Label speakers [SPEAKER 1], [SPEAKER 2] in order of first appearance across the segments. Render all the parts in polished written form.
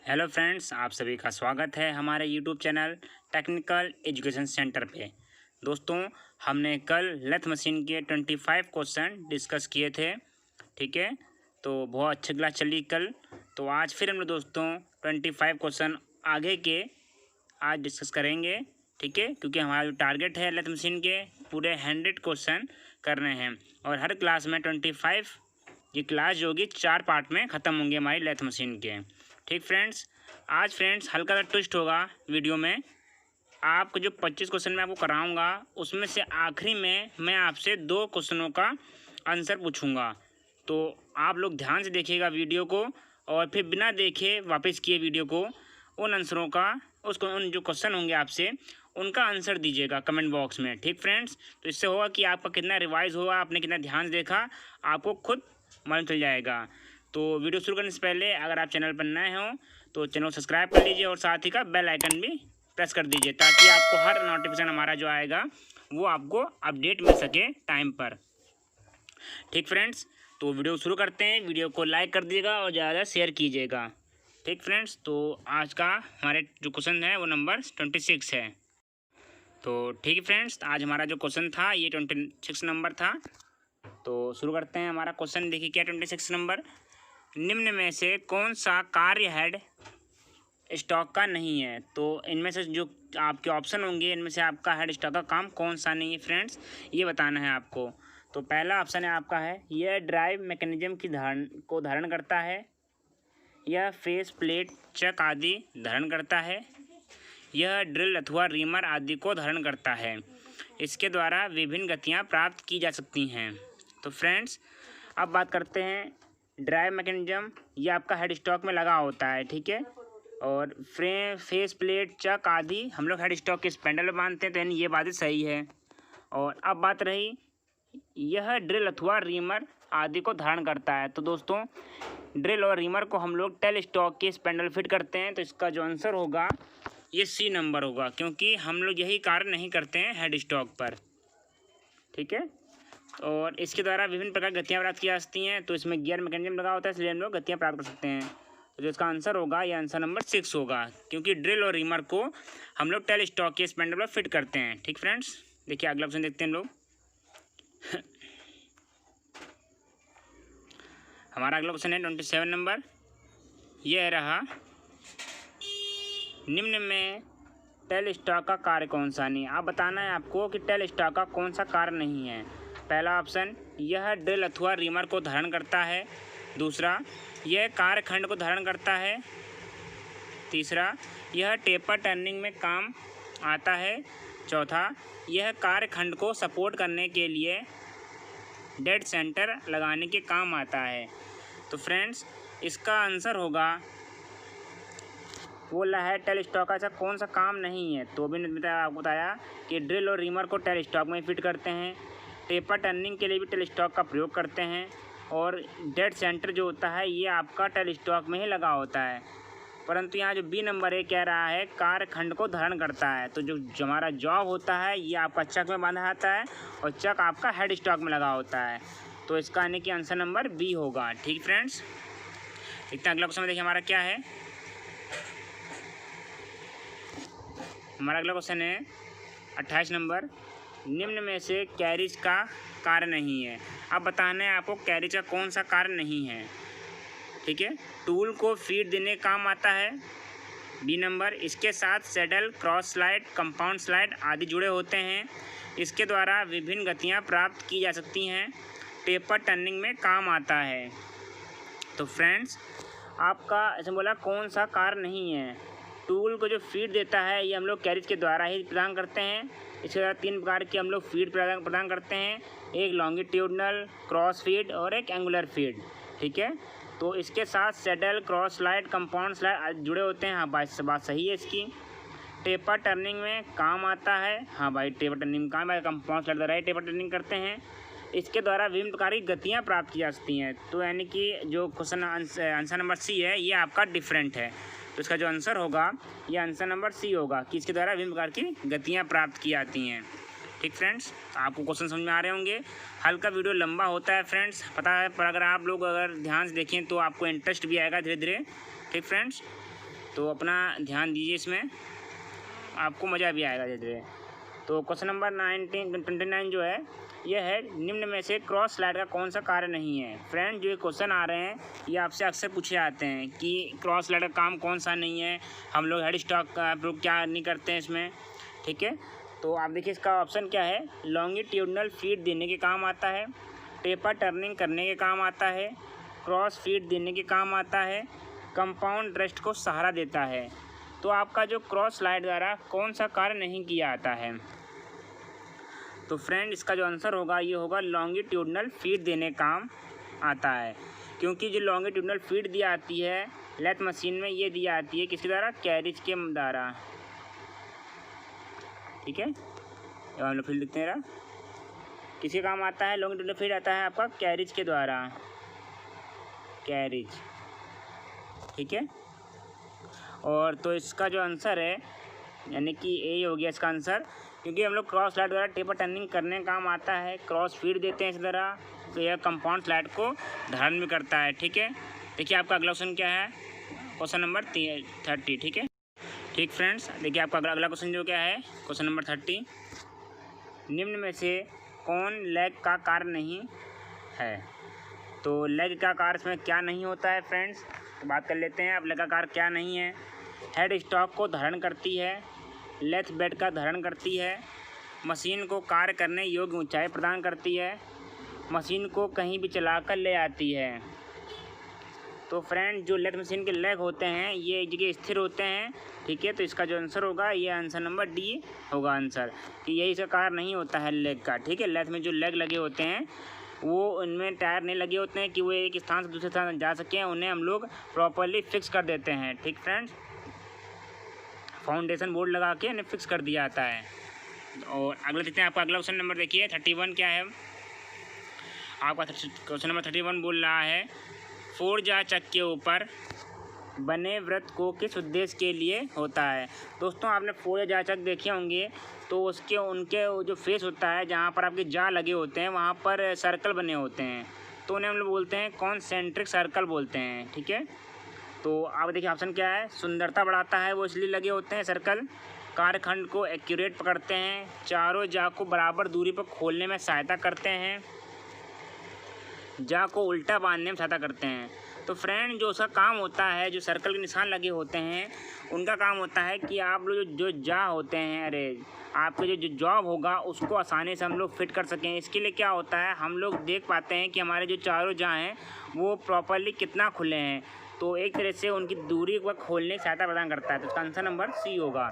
[SPEAKER 1] Hello friends, आप सभी का स्वागत है हमारे YouTube channel technical education centre पे। दोस्तों, हमने कल लेथ मशीन के 25 क्वेश्चन डिस्कस किए थे। ठीक है, तो बहुत अच्छी क्लास चली कल। तो आज फिर हम लोग दोस्तों 25 क्वेश्चन आगे के आज डिस्कस करेंगे। ठीक है, क्योंकि हमारा जो टारगेट है लेथ मशीन के पूरे 100 क्वेश्चन करने हैं और हर क्लास में 25 ये क्लास जो होगी 4 पार्ट में ख़त्म होंगे हमारी लेथ मशीन के। ठीक फ्रेंड्स, आज फ्रेंड्स हल्का सा ट्विस्ट होगा वीडियो में। आपको जो 25 क्वेश्चन मैं आपको कराऊंगा उसमें से आखिरी में मैं आपसे 2 क्वेश्चनों का आंसर पूछूंगा। तो आप लोग ध्यान से देखिएगा वीडियो को और फिर बिना देखे वापस किए वीडियो को उन आंसरों का उन जो क्वेश्चन होंगे आपसे उनका आंसर दीजिएगा कमेंट बॉक्स में। ठीक फ्रेंड्स, तो इससे होगा कि आपका कितना रिवाइज हुआ, आपने कितना ध्यान से देखा, आपको खुद मालूम चल जाएगा। तो वीडियो शुरू करने से पहले अगर आप चैनल पर नए हों तो चैनल को सब्सक्राइब कर लीजिए और साथ ही का बेल आइकन भी प्रेस कर दीजिए ताकि आपको हर नोटिफिकेशन हमारा जो आएगा वो आपको अपडेट मिल सके टाइम पर। ठीक फ्रेंड्स, तो वीडियो शुरू करते हैं। वीडियो को लाइक कर दीजिएगा और ज़्यादा शेयर कीजिएगा। ठीक फ्रेंड्स, तो आज का हमारे जो क्वेश्चन है वो नंबर 26 है। तो ठीक है फ्रेंड्स, आज हमारा जो क्वेश्चन था ये 26 नंबर था। तो शुरू करते हैं हमारा क्वेश्चन। देखिए क्या 26 नंबर, निम्न में से कौन सा कार्य हेड स्टॉक का नहीं है। तो इनमें से जो आपके ऑप्शन होंगे इनमें से आपका हेड स्टॉक का काम कौन सा नहीं है फ्रेंड्स, ये बताना है आपको। तो पहला ऑप्शन है आपका है यह ड्राइव मैकेनिज्म की धारण करता है, यह फेस प्लेट चक आदि धारण करता है, यह ड्रिल अथवा रीमर आदि को धारण करता है, इसके द्वारा विभिन्न गतियाँ प्राप्त की जा सकती हैं। तो फ्रेंड्स अब बात करते हैं ड्राइव मैकेनिज्म, ये आपका हेड स्टॉक में लगा होता है। ठीक है, और फेस प्लेट चक आदि हम लोग हेड स्टॉक के स्पेंडल में बांधते हैं, तो यानी ये बात सही है। और अब बात रही यह ड्रिल अथवा रीमर आदि को धारण करता है। तो दोस्तों ड्रिल और रीमर को हम लोग टेल स्टॉक के स्पेंडल फिट करते हैं, तो इसका जो आंसर होगा ये सी नंबर होगा, क्योंकि हम लोग यही कार्य नहीं करते हैं हेड स्टॉक पर। ठीक है, और इसके द्वारा विभिन्न प्रकार की गतियाँ प्राप्त की जा सकती हैं। तो इसमें गियर मैकेनिज्म लगा होता है, इसलिए हम लोग गतियाँ प्राप्त कर सकते हैं। तो जो इसका आंसर होगा ये आंसर नंबर 6 होगा, क्योंकि ड्रिल और रीमर को हम लोग टेल स्टॉक के स्पेंडल पर फिट करते हैं। ठीक फ्रेंड्स, देखिए अगला ऑप्शन देखते हैं हम लोग। हमारा अगला क्वेश्चन है 27 नंबर, यह रहा निम्न में टेल स्टॉक का कार्य कौन सा नहीं। आप बताना है आपको कि टेल स्टॉक का कौन सा कार्य नहीं है। पहला ऑप्शन यह ड्रिल अथवा रीमर को धारण करता है, दूसरा यह कार्यखंड को धारण करता है, तीसरा यह टेपर टर्निंग में काम आता है, चौथा यह कार्यखंड को सपोर्ट करने के लिए डेड सेंटर लगाने के काम आता है। तो फ्रेंड्स इसका आंसर होगा बोला है टेल स्टॉक का ऐसा कौन सा काम नहीं है। तो भी आपको बताया कि ड्रिल और रीमर को टेल स्टॉक में फिट करते हैं, टेपर टर्निंग के लिए भी टेल स्टॉक का प्रयोग करते हैं, और डेड सेंटर जो होता है ये आपका टेल स्टॉक में ही लगा होता है। परंतु यहाँ जो बी नंबर है कह रहा है कार्यखंड को धारण करता है। तो जो हमारा जॉब होता है ये आपका चक में बांधा जाता है और चक आपका हेड स्टॉक में लगा होता है। तो इसका यानी कि आंसर नंबर बी होगा। ठीक फ्रेंड्स, इतना अगला क्वेश्चन देखिए हमारा क्या है। हमारा अगला क्वेश्चन है 28 नंबर, निम्न में से कैरिज का कार्य नहीं है। अब बताना है आपको कैरिज का कौन सा कार्य नहीं है। ठीक है, टूल को फीड देने काम आता है। बी नंबर, इसके साथ saddle, cross slide, compound slide आदि जुड़े होते हैं, इसके द्वारा विभिन्न गतियाँ प्राप्त की जा सकती हैं, टेपर टर्निंग में काम आता है। तो फ्रेंड्स आपका ऐसे बोला कौन सा कार्य नहीं है। टूल को जो फीड देता है ये हम लोग कैरिज के द्वारा ही प्रदान करते हैं। इसके द्वारा 3 प्रकार की हम लोग फीड प्रदान करते हैं, एक लॉन्गिट्यूडनल, क्रॉस फीड और एक एंगुलर फीड। ठीक है, तो इसके साथ saddle, cross slide, compound slide जुड़े होते हैं। हाँ भाई बात सही है इसकी। टेपर टर्निंग में काम आता है। हाँ भाई टेपर टर्निंग में काम है, कंपाउंड स्लाइड द्वारा ही टेपर टर्निंग करते हैं। इसके द्वारा विभिन्न प्रकार की गतियाँ प्राप्त की जा सकती हैं। तो यानी कि जो क्वेश्चन आंसर नंबर सी है ये आपका डिफरेंट है। तो इसका जो आंसर होगा ये आंसर नंबर सी होगा कि इसके द्वारा विभिन्न प्रकार की गतियाँ प्राप्त की जाती हैं। ठीक फ्रेंड्स, तो आपको क्वेश्चन समझ में आ रहे होंगे। हल्का वीडियो लंबा होता है फ्रेंड्स, पता है, पर अगर आप लोग अगर ध्यान से देखें तो आपको इंटरेस्ट भी आएगा धीरे धीरे। ठीक फ्रेंड्स, तो अपना ध्यान दीजिए, इसमें आपको मज़ा भी आएगा धीरे। तो क्वेश्चन नंबर 29 जो है यह है, निम्न में से क्रॉस स्लाइड का कौन सा कार्य नहीं है। फ्रेंड, जो ये क्वेश्चन आ रहे हैं ये आपसे अक्सर पूछे जाते हैं कि क्रॉस स्लाइड का काम कौन सा नहीं है, हम लोग हेड स्टॉक का प्रयोग क्या नहीं करते हैं इसमें, ठीक है। तो आप देखिए इसका ऑप्शन क्या है, लॉन्गिट्यूडनल फीड देने के काम आता है, टेपर टर्निंग करने के काम आता है, क्रॉस फीड देने के काम आता है, कंपाउंड रेस्ट को सहारा देता है। तो आपका जो क्रॉस स्लाइड द्वारा कौन सा कार्य नहीं किया जाता है। तो फ्रेंड, इसका जो आंसर होगा ये होगा लॉन्गिट्यूडनल फीड देने काम आता है, क्योंकि जो लॉन्गिट्यूडनल फीड दी आती है लेथ मशीन में, ये दी आती है किसके द्वारा, कैरिज के द्वारा, ठीक है। हम लोग फीड लिखते हैं, किसके काम आता है, लॉन्गिट्यूडनल फीड आता है आपका कैरिज के द्वारा, कैरिज, ठीक है। और तो इसका जो आंसर है यानी कि ए हो गया इसका आंसर, क्योंकि हम लोग क्रॉस स्लाइड द्वारा टेपर टर्निंग करने का काम आता है, क्रॉस फीड देते हैं इस तरह, तो यह कंपाउंड स्लाइड को धारण भी करता है, ठीक है। देखिए आपका अगला क्वेश्चन क्या है, क्वेश्चन नंबर 30, ठीक है। ठीक फ्रेंड्स, देखिए आपका अगला क्वेश्चन जो क्या है, क्वेश्चन नंबर 30, निम्न में से कौन लेग का कार्य नहीं है। तो लेग का कार्य इसमें क्या नहीं होता है फ्रेंड्स, तो बात कर लेते हैं। अब लेग का कार्य क्या नहीं है, हेड स्टॉक को धारण करती है, लेथ बेड का धारण करती है, मशीन को कार्य करने योग्य ऊंचाई प्रदान करती है, मशीन को कहीं भी चलाकर ले आती है। तो फ्रेंड, जो लेथ मशीन के लेग होते हैं ये एक जगह स्थिर होते हैं, ठीक है। तो इसका जो आंसर होगा ये आंसर नंबर डी होगा आंसर, कि यही इसका कार्य नहीं होता है लेग का, ठीक है। लेथ में जो लेग लगे होते हैं वो उनमें टायर नहीं लगे होते हैं कि वो एक स्थान से दूसरे स्थान जा सकें, उन्हें हम लोग प्रॉपरली फिक्स कर देते हैं, ठीक फ्रेंड्स। फाउंडेशन बोर्ड लगा के इन्हें फिक्स कर दिया जाता है। और अगला देखते हैं, आपका अगला क्वेश्चन नंबर देखिए 31 क्या है। आपका क्वेश्चन नंबर 31 बोल रहा है, फोरजा चक के ऊपर बने वृत्त को किस उद्देश्य के लिए होता है। दोस्तों, आपने फोरजा चक देखे होंगे तो उनके जो फेस होता है, जहाँ पर आपके जा लगे होते हैं वहाँ पर सर्कल बने होते हैं, तो उन्हें हम लोग बोलते हैं कॉन्सेंट्रिक सर्कल बोलते हैं, ठीक है। तो आप देखिए ऑप्शन क्या है, सुंदरता बढ़ाता है वो इसलिए लगे होते हैं सर्कल, कार्यखंड को एक्यूरेट पकड़ते हैं, चारों जा को बराबर दूरी पर खोलने में सहायता करते हैं, जा को उल्टा बांधने में सहायता करते हैं। तो फ्रेंड, जो उसका काम होता है, जो सर्कल के निशान लगे होते हैं उनका काम होता है कि आप लोग जो जा होते हैं, अरे आपके जो जॉब होगा उसको आसानी से हम लोग फिट कर सकें। इसके लिए क्या होता है, हम लोग देख पाते हैं कि हमारे जो चारों जा हैं वो प्रॉपरली कितना खुले हैं, तो एक तरह से उनकी दूरी को खोलने की सहायता प्रदान करता है। तो इसका आंसर नंबर सी होगा,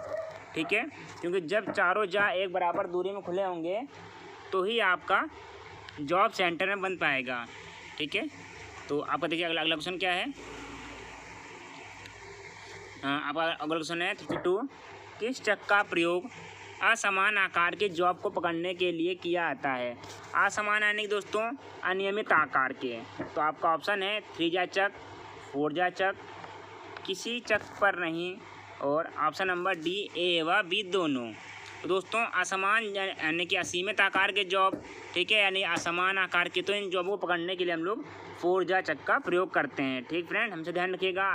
[SPEAKER 1] ठीक है। क्योंकि जब चारों जा एक बराबर दूरी में खुले होंगे तो ही आपका जॉब सेंटर में बन पाएगा, ठीक है। तो आपका देखिए अगला क्वेश्चन क्या है, आपका अगला क्वेश्चन है 32, किस चक का प्रयोग असमान आकार के जॉब को पकड़ने के लिए किया जाता है। असमान यानी दोस्तों अनियमित आकार के। तो आपका ऑप्शन है 3जा चक, 4जा चक, किसी चक पर नहीं, और ऑप्शन नंबर डी ए व बी दोनों। तो दोस्तों, असमान यानी कि असीमित आकार के जॉब, ठीक है, यानी असमान आकार के, तो इन जॉबों को पकड़ने के लिए हम लोग 4जा चक का प्रयोग करते हैं, ठीक फ्रेंड। हमसे ध्यान रखिएगा,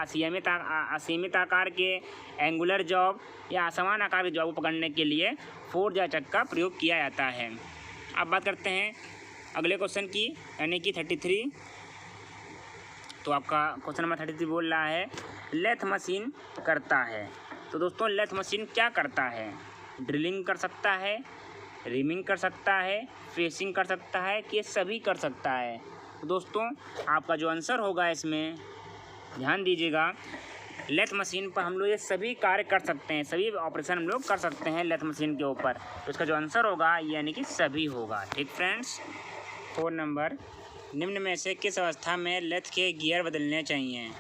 [SPEAKER 1] असीमित आकार के एंगुलर जॉब या असमान आकार के जॉब को पकड़ने के लिए 4जा चक का प्रयोग किया जाता है। अब बात करते हैं अगले क्वेश्चन की, यानी कि 33। तो आपका क्वेश्चन नंबर 33 बोल रहा है, लेथ मशीन करता है। तो दोस्तों, लेथ मशीन क्या करता है, ड्रिलिंग कर सकता है, रिमिंग कर सकता है, फेसिंग कर सकता है, कि सभी कर सकता है। तो दोस्तों, आपका जो आंसर होगा इसमें ध्यान दीजिएगा, लेथ मशीन पर हम लोग ये सभी कार्य कर सकते हैं, सभी ऑपरेशन हम लोग कर सकते हैं लेथ मशीन के ऊपर। तो इसका जो आंसर होगा यानी कि सभी होगा, ठीक फ्रेंड्स। 4 नंबर, निम्न में से किस अवस्था में लेथ के गियर बदलने चाहिए।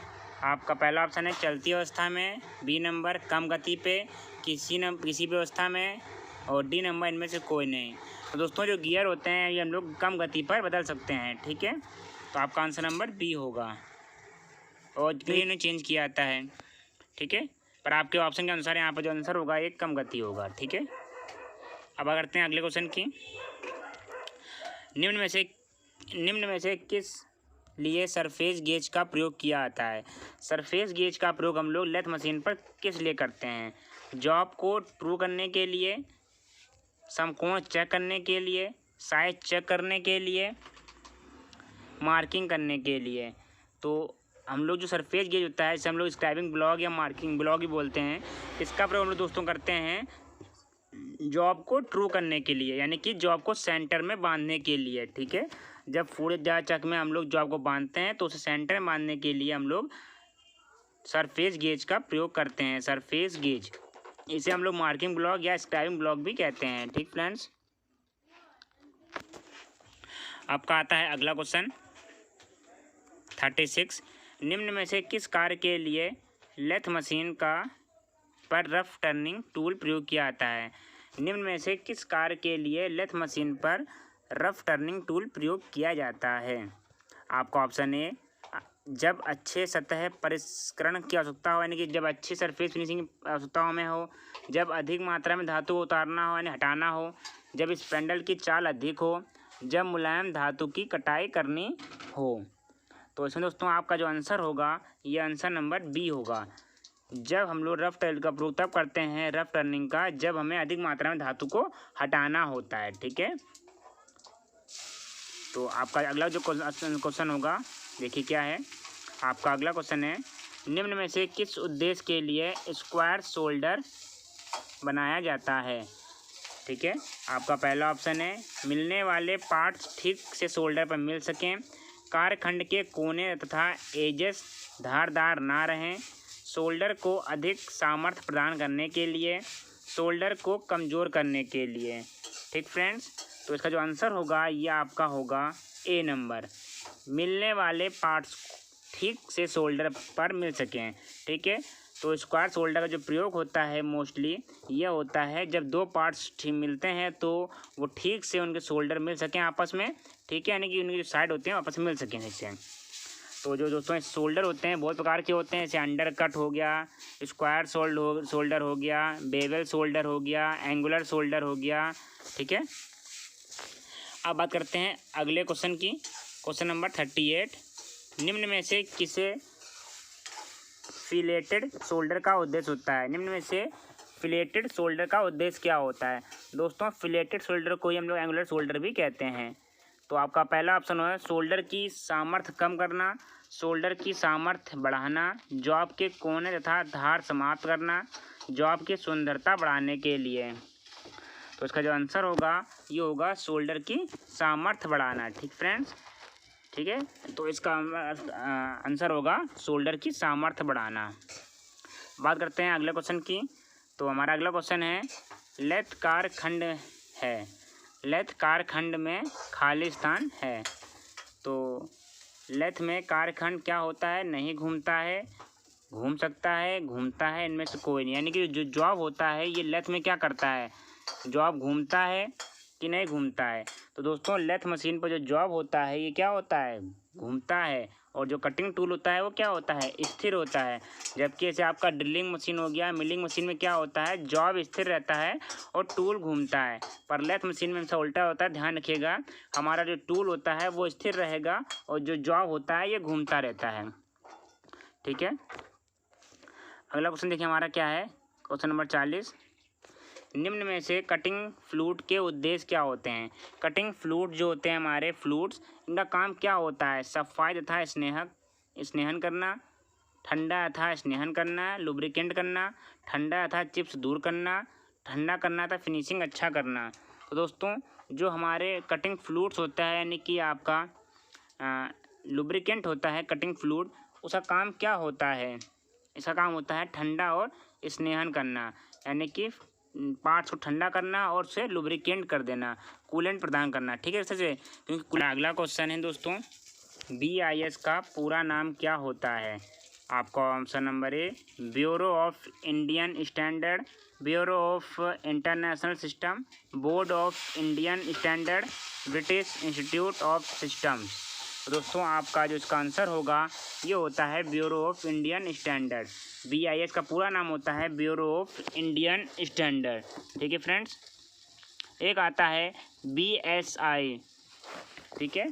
[SPEAKER 1] आपका पहला ऑप्शन है चलती अवस्था में, बी नंबर कम गति पे, किसी भी अवस्था में, और डी नंबर इनमें से कोई नहीं। तो दोस्तों, जो गियर होते हैं ये हम लोग कम गति पर बदल सकते हैं, ठीक है। तो आपका आंसर नंबर बी होगा, और इन्हें चेंज किया जाता है, ठीक है। पर आपके ऑप्शन के अनुसार यहाँ पर जो आंसर होगा ये कम गति होगा, ठीक है। अब करते हैं अगले क्वेश्चन की, निम्न में से किस लिए सरफेस गेज का प्रयोग किया जाता है। सरफेस गेज का प्रयोग हम लोग लेथ मशीन पर किस लिए करते हैं? जॉब को ट्रू करने के लिए, समकोण चेक करने के लिए, साइज चेक करने के लिए, मार्किंग करने के लिए। तो हम लोग जो सरफेस गेज होता है इसे हम लोग स्क्राइबिंग ब्लॉक या मार्किंग ब्लॉक ही बोलते हैं। इसका प्रयोग हम लोग दोस्तों करते हैं जॉब को ट्रू करने के लिए, यानी कि जॉब को सेंटर में बांधने के लिए। ठीक है, जब फूड या चक में हम लोग जॉब को बांधते हैं तो उसे सेंटर में बांधने के लिए हम लोग सरफेस गेज का प्रयोग करते हैं। सरफेस गेज, इसे हम लोग मार्किंग ब्लॉक या स्क्राइबिंग ब्लॉक भी कहते हैं। ठीक फ्रेंड्स, आपका आता है अगला क्वेश्चन 36। निम्न में से किस कार्य के लिए लेथ मशीन का पर रफ टर्निंग टूल प्रयोग किया जाता है? निम्न में से किस कार्य के लिए लेथ मशीन पर रफ टर्निंग टूल प्रयोग किया जाता है? आपका ऑप्शन ए, जब अच्छे सतह परिष्करण की आवश्यकता हो, यानी कि जब अच्छी सरफेस फिनिशिंग आवश्यकताओं में हो, जब अधिक मात्रा में धातु को उतारना हो यानी हटाना हो, जब स्पैंडल की चाल अधिक हो, जब मुलायम धातु की कटाई करनी हो। तो इसमें दोस्तों आपका जो आंसर होगा ये आंसर नंबर बी होगा। जब हम लोग रफ टर्निंग का प्रयोग तब करते हैं, रफ टर्निंग का, जब हमें अधिक मात्रा में धातु को हटाना होता है। ठीक है, तो आपका अगला जो क्वेश्चन होगा देखिए क्या है। आपका अगला क्वेश्चन है, निम्न में से किस उद्देश्य के लिए स्क्वायर शोल्डर बनाया जाता है? ठीक है, आपका पहला ऑप्शन है मिलने वाले पार्ट्स ठीक से शोल्डर पर मिल सकें, कार्यखंड के कोने तथा एजेस धारदार ना रहें, शोल्डर को अधिक सामर्थ्य प्रदान करने के लिए, शोल्डर को कमज़ोर करने के लिए। ठीक फ्रेंड्स, तो इसका जो आंसर होगा ये आपका होगा ए नंबर, मिलने वाले पार्ट्स ठीक से शोल्डर पर मिल सकें। ठीक है, तो स्क्वायर शोल्डर का जो प्रयोग होता है मोस्टली ये होता है जब दो पार्ट्स ठीक मिलते हैं तो वो ठीक से उनके शोल्डर मिल सकें आपस में। ठीक है, यानी कि उनकी जो साइड होते हैं आपस में मिल सकें ठीक से। तो जो दोस्तों शोल्डर होते हैं बहुत प्रकार के होते हैं, जैसे अंडर कट हो गया, स्क्वायर शोल्डर हो गया, बेवल शोल्डर हो गया, एंगुलर शोल्डर हो गया। ठीक है, अब बात करते हैं अगले क्वेश्चन की, क्वेश्चन नंबर 38। निम्न में से किसे फिलेटेड शोल्डर का उद्देश्य होता है? निम्न में से फिलेटेड शोल्डर का उद्देश्य क्या होता है? दोस्तों फिलेटेड शोल्डर को ही हम लोग एंगुलर शोल्डर भी कहते हैं। तो आपका पहला ऑप्शन है शोल्डर की सामर्थ्य कम करना, शोल्डर की सामर्थ्य बढ़ाना, जॉब के कोने तथा धार समाप्त करना, जॉब की सुंदरता बढ़ाने के लिए। तो इसका जो आंसर होगा ये होगा शोल्डर की सामर्थ्य बढ़ाना। ठीक फ्रेंड्स, ठीक है, तो इसका आंसर होगा शोल्डर की सामर्थ्य बढ़ाना। बात करते हैं अगले क्वेश्चन की। तो हमारा अगला क्वेश्चन है लेथ कारखंड है, लेथ कारखंड में खाली स्थान है। तो लेथ में कारखंड क्या होता है? नहीं घूमता है, घूम सकता है, घूमता है, इनमें से कोई नहीं। यानी कि जो जॉब होता है ये लेथ में क्या करता है? जॉब घूमता है कि नहीं घूमता है? तो दोस्तों लेथ मशीन पर जो जॉब होता है ये क्या होता है? घूमता है। और जो कटिंग टूल होता है वो क्या होता है? स्थिर होता है। जबकि ऐसे आपका ड्रिलिंग मशीन हो गया, मिलिंग मशीन में क्या होता है? जॉब स्थिर रहता है और टूल घूमता है। पर लेथ मशीन में हमेशा उल्टा होता है, ध्यान रखिएगा। हमारा जो टूल होता है वो स्थिर रहेगा और जो जॉब होता है ये घूमता रहता है। ठीक है, अगला क्वेश्चन देखिए हमारा क्या है, क्वेश्चन नंबर 40। निम्न में से कटिंग फ्लूट के उद्देश्य क्या होते हैं? कटिंग फ्लूट जो होते हैं हमारे फ्लूट्स, इनका काम क्या होता है? सफाई तथा स्नेहन करना, ठंडा तथा स्नेहन करना, लुब्रिकेंट करना, ठंडा तथा चिप्स दूर करना, ठंडा करना तथा फिनिशिंग अच्छा करना। तो दोस्तों जो हमारे कटिंग फ्लूट्स होता है यानी कि आपका लुब्रिकेंट होता है कटिंग फ्लूट, उसका काम क्या होता है? इसका काम होता है ठंडा और स्नेहन करना, यानी कि पार्ट्स को ठंडा करना और उसे लुब्रिकेंट कर देना, कूलेंट प्रदान करना। ठीक है, से क्योंकि अगला क्वेश्चन है दोस्तों BIS का पूरा नाम क्या होता है? आपका option number A bureau of Indian standard, bureau of international system, board of Indian standard, British institute of systems. दोस्तों आपका जो इसका आंसर होगा ये होता है bureau of Indian standard. BIS का पूरा नाम होता है ब्यूरो ऑफ इंडियन स्टैंडर्ड। ठीक है फ्रेंड्स, एक आता है BSI। ठीक है,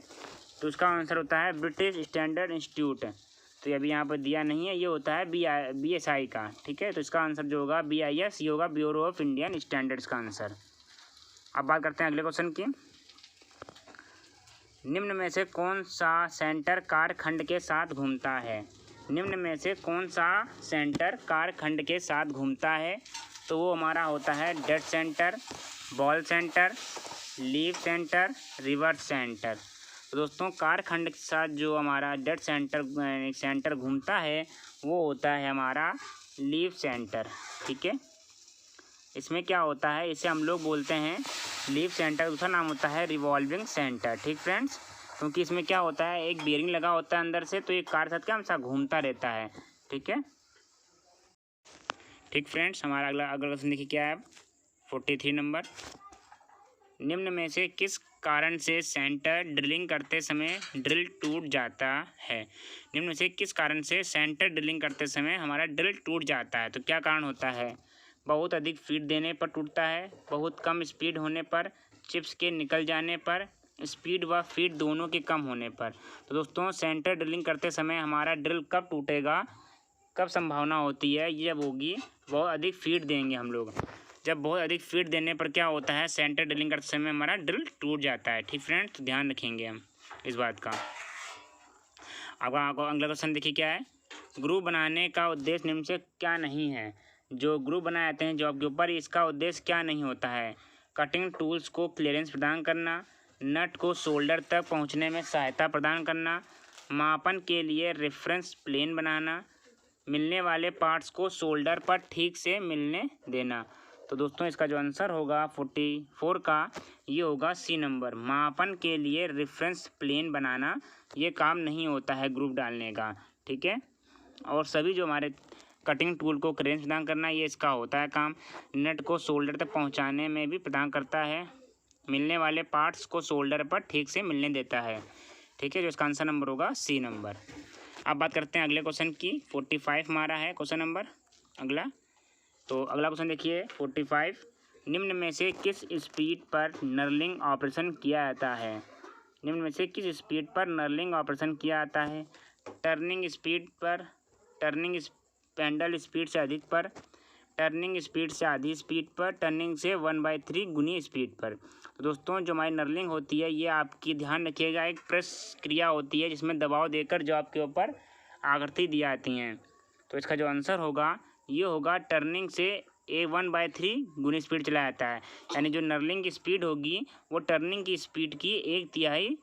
[SPEAKER 1] तो उसका आंसर होता है ब्रिटिश स्टैंडर्ड इंस्टीट्यूट। तो अभी यहाँ पर दिया नहीं है, ये होता है BSI का। ठीक है, तो इसका आंसर जो होगा BIS, ये होगा ब्यूरो ऑफ इंडियन स्टैंडर्ड्स का आंसर। अब बात करते हैं अगले क्वेश्चन की। निम्न में से कौन सा सेंटर कालखंड के साथ घूमता है? निम्न में से कौन सा सेंटर कालखंड के साथ घूमता है? तो वो हमारा होता है dead centre, ball centre, leaf centre, reverse centre. तो दोस्तों कालखंड के साथ जो हमारा डेड सेंटर घूमता है वो होता है हमारा लीफ सेंटर। ठीक है, इसमें क्या होता है, इसे हम लोग बोलते हैं लीफ सेंटर, दूसरा नाम होता है रिवॉल्विंग सेंटर। ठीक फ्रेंड्स, क्योंकि इसमें क्या होता है, एक बेरिंग लगा होता है अंदर से, तो ये कार साथ क्या हमेशा घूमता रहता है। ठीक है, ठीक फ्रेंड्स, हमारा अगला क्वेश्चन देखिए क्या है 43 नंबर। निम्न में से किस कारण से सेंटर ड्रिलिंग करते समय ड्रिल टूट जाता है? निम्न में से किस कारण से सेंटर ड्रिलिंग करते समय हमारा ड्रिल टूट जाता है? तो क्या कारण होता है? बहुत अधिक फीड देने पर टूटता है, बहुत कम स्पीड होने पर, चिप्स के निकल जाने पर, स्पीड व फीड दोनों के कम होने पर। तो दोस्तों सेंटर ड्रिलिंग करते समय हमारा ड्रिल कब टूटेगा, कब संभावना होती है, ये जब होगी बहुत अधिक फीड देंगे हम लोग। जब बहुत अधिक फीड देने पर क्या होता है, सेंटर ड्रिलिंग करते समय हमारा ड्रिल टूट जाता है। ठीक फ्रेंड्स, तो ध्यान रखेंगे हम इस बात का। अब अगला क्वेश्चन देखिए क्या है। ग्रुप बनाने का उद्देश्य निम्न से क्या नहीं है? जो ग्रुप बनाए जाते हैं जॉब के ऊपर, इसका उद्देश्य क्या नहीं होता है? कटिंग टूल्स को क्लियरेंस प्रदान करना, नट को शोल्डर तक पहुंचने में सहायता प्रदान करना, मापन के लिए रेफरेंस प्लेन बनाना, मिलने वाले पार्ट्स को शोल्डर पर ठीक से मिलने देना। तो दोस्तों इसका जो आंसर होगा 44 का, ये होगा C नंबर। मापन के लिए रेफरेंस प्लेन बनाना ये काम नहीं होता है ग्रुप डालने का। ठीक है, और सभी जो हमारे कटिंग टूल को क्लियरेंस प्रदान करना, ये इसका होता है काम। नट को शोल्डर तक पहुंचाने में भी प्रदान करता है, मिलने वाले पार्ट्स को शोल्डर पर ठीक से मिलने देता है। ठीक है, जो इसका आंसर नंबर होगा C नंबर। अब बात करते हैं अगले क्वेश्चन की। 45 हमारा है क्वेश्चन नंबर अगला। तो अगला क्वेश्चन देखिए 45। निम्न में से किस स्पीड पर नर्लिंग ऑपरेशन किया जाता है? निम्न में से किस स्पीड पर नर्लिंग ऑपरेशन किया जाता है? टर्निंग स्पीड पर, टर्निंग स्पेंडल स्पीड से अधिक पर, टर्निंग स्पीड से आधी स्पीड पर, टर्निंग से 1/3 गुनी स्पीड पर। तो दोस्तों जो हमारी नर्लिंग होती है, ये आपकी ध्यान रखिएगा एक प्रेस क्रिया होती है जिसमें दबाव देकर जो आपके ऊपर आकृति दी जाती हैं। तो इसका जो आंसर होगा ये होगा टर्निंग से 1/3 गुनी स्पीड चलाया जाता है। यानी जो नर्लिंग की स्पीड होगी वो टर्निंग की स्पीड की 1/3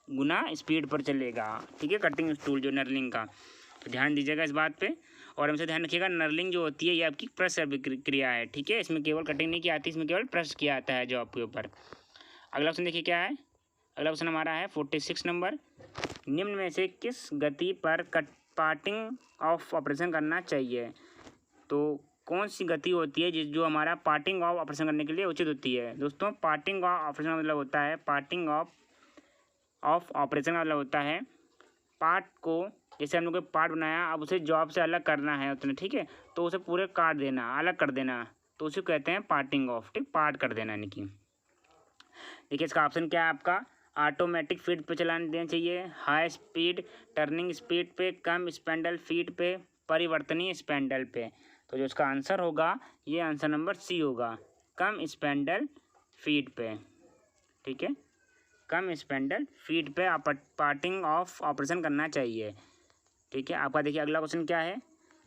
[SPEAKER 1] गुना स्पीड पर चलेगा। ठीक है, कटिंग टूल जो नर्लिंग का, तो ध्यान दीजिएगा इस बात पे। और हमसे ध्यान रखिएगा नर्लिंग जो होती है ये आपकी प्रेस क्रिया है। ठीक है, इसमें केवल कटिंग नहीं की आती, इसमें केवल प्रेस किया जाता है जॉब के ऊपर। अगला क्वेश्चन देखिए क्या है। अगला क्वेश्चन हमारा है 46 नंबर। निम्न में से किस गति पर पार्टिंग ऑफ ऑपरेशन करना चाहिए? तो कौन सी गति होती है जो हमारा पार्टिंग ऑफ ऑपरेशन करने के लिए उचित होती है? दोस्तों पार्टिंग ऑफ ऑपरेशन का मतलब होता है, पार्टिंग ऑफ ऑपरेशन का मतलब होता है पार्ट को, जैसे हम लोग पार्ट बनाया, अब उसे जॉब से अलग करना है उतने। ठीक है, तो उसे पूरे काट देना, अलग कर देना, तो उसे कहते हैं पार्टिंग ऑफ। ठीक, पार्ट कर देना। यानी कि देखिए इसका ऑप्शन क्या है आपका, ऑटोमेटिक फीड पे चलाने देना चाहिए, हाई स्पीड टर्निंग स्पीड पे, कम स्पेंडल फीड पे, परिवर्तनीय स्पेंडल पे। तो जो इसका आंसर होगा ये आंसर नंबर C होगा, कम स्पेंडल फीड पे। ठीक है, कम स्पेंडल फीड पे पार्टिंग ऑफ ऑपरेशन करना चाहिए। ठीक है, आपका देखिए अगला क्वेश्चन क्या है।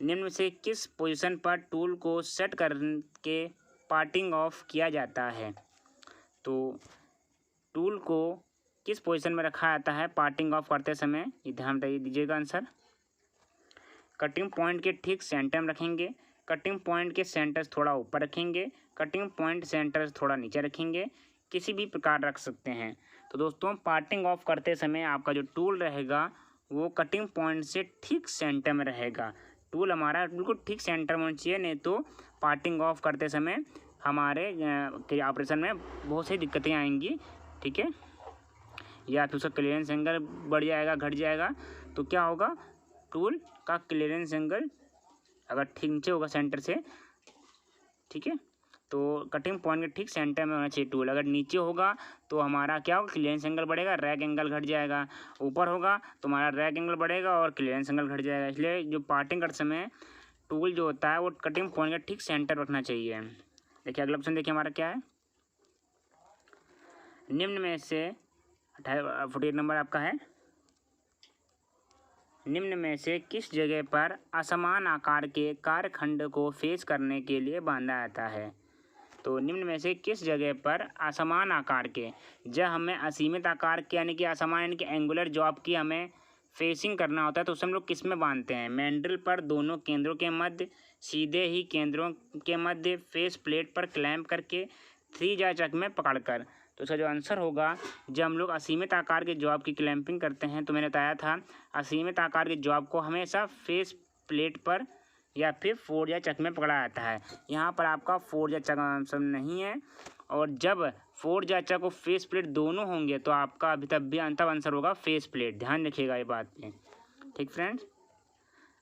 [SPEAKER 1] निम्न से किस पोजीशन पर टूल को सेट करके पार्टिंग ऑफ किया जाता है? तो टूल को किस पोजीशन में रखा जाता है पार्टिंग ऑफ करते समय? ये ध्यान दीजिएगा आंसर। कटिंग पॉइंट के ठीक सेंटर में रखेंगे, कटिंग पॉइंट के सेंटर से थोड़ा ऊपर रखेंगे, कटिंग पॉइंट सेंटर से थोड़ा नीचे रखेंगे, किसी भी प्रकार रख सकते हैं। तो दोस्तों पार्टिंग ऑफ करते समय आपका जो टूल रहेगा वो कटिंग पॉइंट से ठीक सेंटर में रहेगा। टूल हमारा बिल्कुल ठीक सेंटर में होना चाहिए, नहीं तो पार्टिंग ऑफ करते समय हमारे ऑपरेशन में बहुत सी दिक्कतें आएंगी। ठीक है, या फिर उसका क्लियरेंस एंगल बढ़ जाएगा, घट जाएगा, तो क्या होगा, टूल का क्लियरेंस एंगल अगर ठीक नीचे होगा सेंटर से, ठीक है, तो कटिंग पॉइंट के ठीक सेंटर में होना चाहिए टूल। अगर नीचे होगा तो हमारा क्या होगा, क्लियरेंस एंगल बढ़ेगा, रैक एंगल घट जाएगा। ऊपर होगा तो हमारा रैक एंगल बढ़ेगा और क्लियरेंस एंगल घट जाएगा। इसलिए जो पार्टिंग करते समय टूल जो होता है वो कटिंग पॉइंट का ठीक सेंटर रखना चाहिए। देखिए अगला ऑप्शन देखिए हमारा क्या है, निम्न में से 48 नंबर आपका है, निम्न में से किस जगह पर असमान आकार के कार्यखंड को फेस करने के लिए बांधा जाता है। तो निम्न में से किस जगह पर असमान आकार के, जब हमें असीमित आकार के यानी कि असमान यानी कि एंगुलर जॉब की हमें फेसिंग करना होता है तो उसे हम लोग किस में बांधते हैं, मैंड्रिल पर, दोनों केंद्रों के मध्य, सीधे ही केंद्रों के मध्य, फेस प्लेट पर क्लैंप करके, थ्री या चक में पकड़कर। तो इसका जो आंसर होगा, जब हम लोग असीमित आकार के जॉब की क्लैंपिंग करते हैं तो मैंने बताया था असीमित आकार के जॉब को हमेशा फेस प्लेट पर या फिर फोर्ज या चक में पकड़ा जाता है। यहाँ पर आपका फोर्ज या चक आंसर नहीं है, और जब फोर्ज या चक और फेस प्लेट दोनों होंगे तो आपका अभी तब भी अंतिम आंसर होगा फेस प्लेट। ध्यान रखिएगा ये बात पे। ठीक फ्रेंड्स,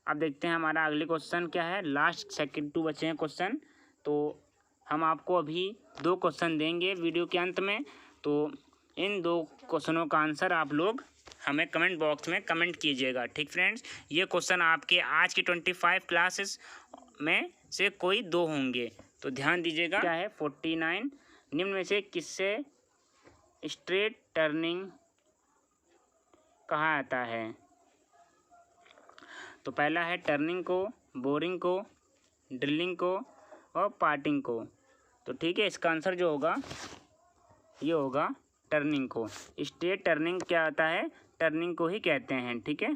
[SPEAKER 1] अब देखते हैं हमारा अगले क्वेश्चन क्या है। लास्ट सेकंड 2 बचे हैं क्वेश्चन, तो हम आपको अभी 2 क्वेश्चन देंगे वीडियो के अंत में। तो इन 2 क्वेश्चनों का आंसर आप लोग हमें कमेंट बॉक्स में कमेंट कीजिएगा। ठीक फ्रेंड्स, ये क्वेश्चन आपके आज की 25 क्लासेस में से कोई 2 होंगे, तो ध्यान दीजिएगा। क्या है 49, निम्न में से किससे स्ट्रेट टर्निंग कहा जाता है। तो पहला है टर्निंग को, बोरिंग को, ड्रिलिंग को और पार्टिंग को। तो ठीक है, इसका आंसर जो होगा ये होगा टर्निंग को। स्ट्रेट टर्निंग क्या होता है, टर्निंग को ही कहते हैं। ठीक है,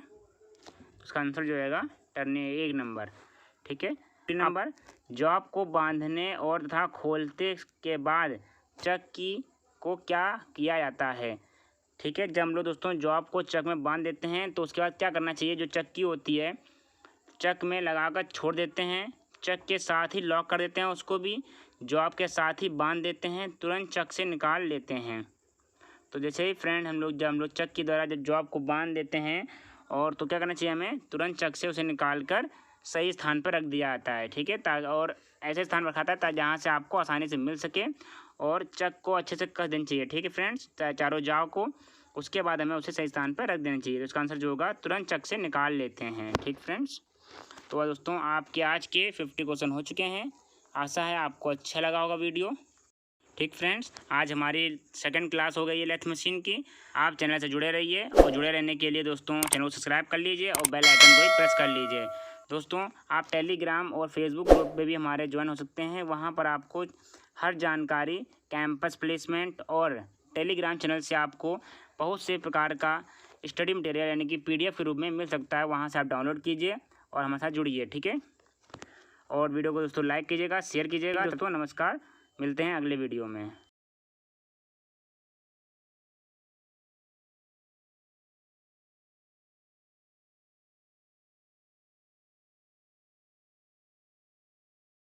[SPEAKER 1] इसका आंसर जो होगा टर्निंग 1 नंबर। ठीक है, 3 नंबर, जॉब को बांधने और तथा खोलते के बाद चक की को क्या किया जाता है। ठीक है, जब हम लोग दोस्तों जॉब को चक में बांध देते हैं तो उसके बाद क्या करना चाहिए, जो चक्की होती है चक में लगाकर छोड़ देते हैं, चक के साथ ही लॉक कर देते हैं, उसको भी जॉब के साथ ही बांध देते हैं, तुरंत चक से निकाल लेते हैं। तो जैसे ही फ्रेंड जब हम लोग चक के द्वारा जब जॉब को बांध देते हैं और तो क्या करना चाहिए, हमें तुरंत चक से उसे निकाल कर सही स्थान पर रख दिया जाता है। ठीक है, और ऐसे स्थान पर रखा था जहाँ से आपको आसानी से मिल सके, और चक को अच्छे से कस देना चाहिए। ठीक है फ्रेंड्स, चारों जाव को, उसके बाद हमें उसे सही स्थान पर रख देना चाहिए। तो इसका आंसर जो होगा तुरंत चक से निकाल लेते हैं। ठीक फ्रेंड्स, तो दोस्तों आपके आज के 50 क्वेश्चन हो चुके हैं। आशा है आपको अच्छा लगा होगा वीडियो। ठीक फ्रेंड्स, आज हमारी सेकंड क्लास हो गई है लेथ मशीन की। आप चैनल से जुड़े रहिए, और जुड़े रहने के लिए दोस्तों चैनल को सब्सक्राइब कर लीजिए और बेल आइकन को भी प्रेस कर लीजिए। दोस्तों आप टेलीग्राम और फेसबुक ग्रुप पे भी हमारे ज्वाइन हो सकते हैं। वहाँ पर आपको हर जानकारी कैंपस प्लेसमेंट और टेलीग्राम चैनल से आपको बहुत से प्रकार का स्टडी मटेरियल यानी कि PDF के रूप में मिल सकता है। वहाँ से आप डाउनलोड कीजिए और हमारे साथ जुड़िए। ठीक है, और वीडियो को दोस्तों लाइक कीजिएगा, शेयर कीजिएगा। दोस्तों नमस्कार, मिलते हैं अगले वीडियो में।